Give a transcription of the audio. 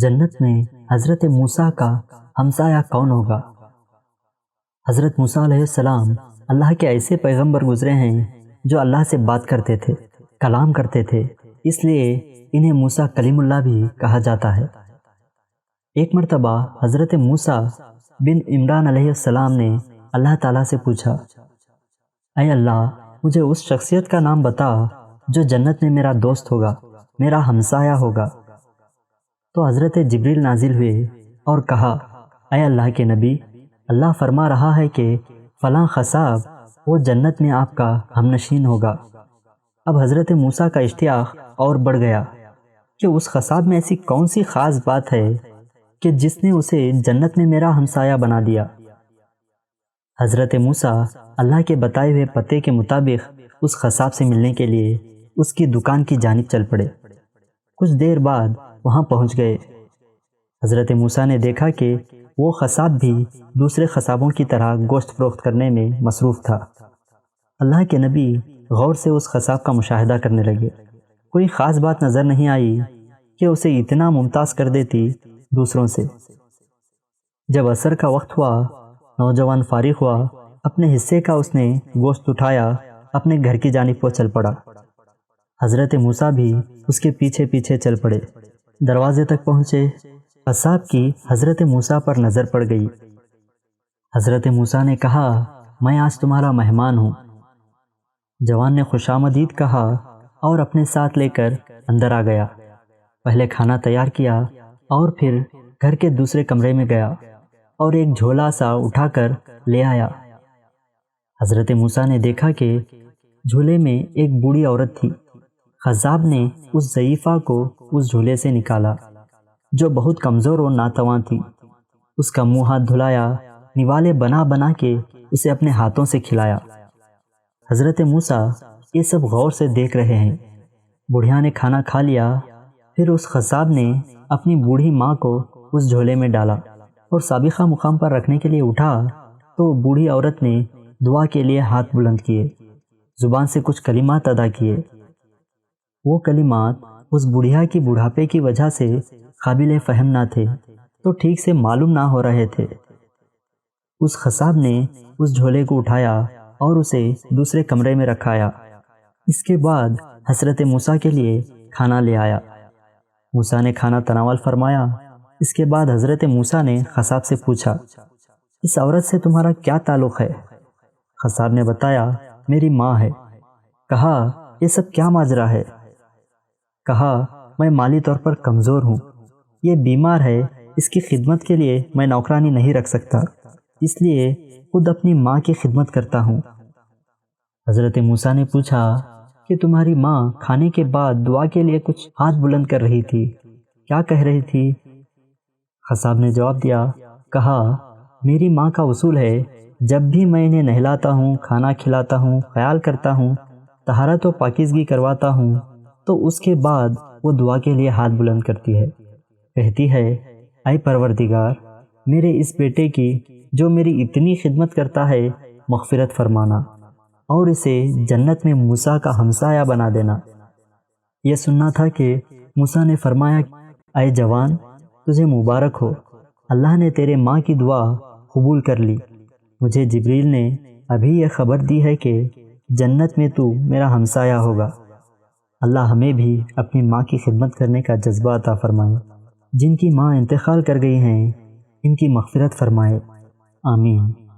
جنت میں حضرت موسیٰ کا ہمسایہ کون ہوگا؟ حضرت موسیٰ علیہ السلام اللہ کے ایسے پیغمبر گزرے ہیں جو اللہ سے بات کرتے تھے، کلام کرتے تھے، اس لیے انہیں موسیٰ کلیم اللہ بھی کہا جاتا ہے۔ ایک مرتبہ حضرت موسیٰ بن عمران علیہ السلام نے اللہ تعالیٰ سے پوچھا، اے اللہ، مجھے اس شخصیت کا نام بتا جو جنت میں میرا دوست ہوگا، میرا ہمسایہ ہوگا۔ تو حضرت جبریل نازل ہوئے اور کہا، اے اللہ کے نبی، اللہ فرما رہا ہے کہ فلاں خصاب وہ جنت میں آپ کا ہمنشین ہوگا۔ اب حضرت موسیٰ کا اشتیاق اور بڑھ گیا کہ اس خصاب میں ایسی کون سی خاص بات ہے کہ جس نے اسے جنت میں میرا ہمسایہ بنا دیا۔ حضرت موسیٰ اللہ کے بتائے ہوئے پتے کے مطابق اس خصاب سے ملنے کے لیے اس کی دکان کی جانب چل پڑے۔ کچھ دیر بعد وہاں پہنچ گئے۔ حضرت موسیٰ نے دیکھا کہ وہ خصاب بھی دوسرے خصابوں کی طرح گوشت فروخت کرنے میں مصروف تھا۔ اللہ کے نبی غور سے اس خصاب کا مشاہدہ کرنے لگے۔ کوئی خاص بات نظر نہیں آئی کہ اسے اتنا ممتاز کر دیتی دوسروں سے۔ جب عصر کا وقت ہوا، نوجوان فارغ ہوا، اپنے حصے کا اس نے گوشت اٹھایا، اپنے گھر کی جانب کو چل پڑا۔ حضرت موسیٰ بھی اس کے پیچھے پیچھے چل پڑے۔ دروازے تک پہنچے، قصاب کی حضرت موسیٰ پر نظر پڑ گئی۔ حضرت موسیٰ نے کہا، میں آج تمہارا مہمان ہوں۔ جوان نے خوش آمدید کہا اور اپنے ساتھ لے کر اندر آ گیا۔ پہلے کھانا تیار کیا اور پھر گھر کے دوسرے کمرے میں گیا اور ایک جھولا سا اٹھا کر لے آیا۔ حضرت موسیٰ نے دیکھا کہ جھولے میں ایک بوڑھی عورت تھی۔ خضاب نے اس ضعیفہ کو اس جھولے سے نکالا جو بہت کمزور اور ناتواں تھی۔ اس کا منہ ہاتھ دھلایا، نوالے بنا بنا کے اسے اپنے ہاتھوں سے کھلایا۔ حضرت موسیٰ یہ سب غور سے دیکھ رہے ہیں۔ بڑھیا نے کھانا کھا لیا، پھر اس خضاب نے اپنی بوڑھی ماں کو اس جھولے میں ڈالا اور سابقہ مقام پر رکھنے کے لیے اٹھا تو بوڑھی عورت نے دعا کے لیے ہاتھ بلند کیے، زبان سے کچھ کلمات ادا کیے۔ وہ کلمات اس بڑھیا کی بڑھاپے کی وجہ سے قابل فہم نہ تھے تو ٹھیک سے معلوم نہ ہو رہے تھے۔ اس خصاب نے اس جھولے کو اٹھایا اور اسے دوسرے کمرے میں رکھایا۔ اس کے بعد حضرت موسیٰ کے لیے کھانا لے آیا۔ موسیٰ نے کھانا تناول فرمایا۔ اس کے بعد حضرت موسیٰ نے خصاب سے پوچھا، اس عورت سے تمہارا کیا تعلق ہے؟ خصاب نے بتایا، میری ماں ہے۔ کہا، یہ سب کیا ماجرا ہے؟ کہا، میں مالی طور پر کمزور ہوں، یہ بیمار ہے، اس کی خدمت کے لیے میں نوکرانی نہیں رکھ سکتا، اس لیے خود اپنی ماں کی خدمت کرتا ہوں۔ حضرت موسیٰ نے پوچھا کہ تمہاری ماں کھانے کے بعد دعا کے لیے کچھ ہاتھ بلند کر رہی تھی، کیا کہہ رہی تھی؟ خصاب نے جواب دیا، کہا، میری ماں کا اصول ہے، جب بھی میں انہیں نہلاتا ہوں، کھانا کھلاتا ہوں، خیال کرتا ہوں، طہارت و پاکیزگی کرواتا ہوں تو اس کے بعد وہ دعا کے لیے ہاتھ بلند کرتی ہے، کہتی ہے، اے پروردگار، میرے اس بیٹے کی جو میری اتنی خدمت کرتا ہے مغفرت فرمانا اور اسے جنت میں موسیٰ کا ہمسایہ بنا دینا۔ یہ سننا تھا کہ موسیٰ نے فرمایا، اے جوان، تجھے مبارک ہو، اللہ نے تیرے ماں کی دعا قبول کر لی۔ مجھے جبریل نے ابھی یہ خبر دی ہے کہ جنت میں تو میرا ہمسایہ ہوگا۔ اللہ ہمیں بھی اپنی ماں کی خدمت کرنے کا جذبہ عطا فرمائے۔ جن کی ماں انتقال کر گئی ہیں، ان کی مغفرت فرمائے، آمین۔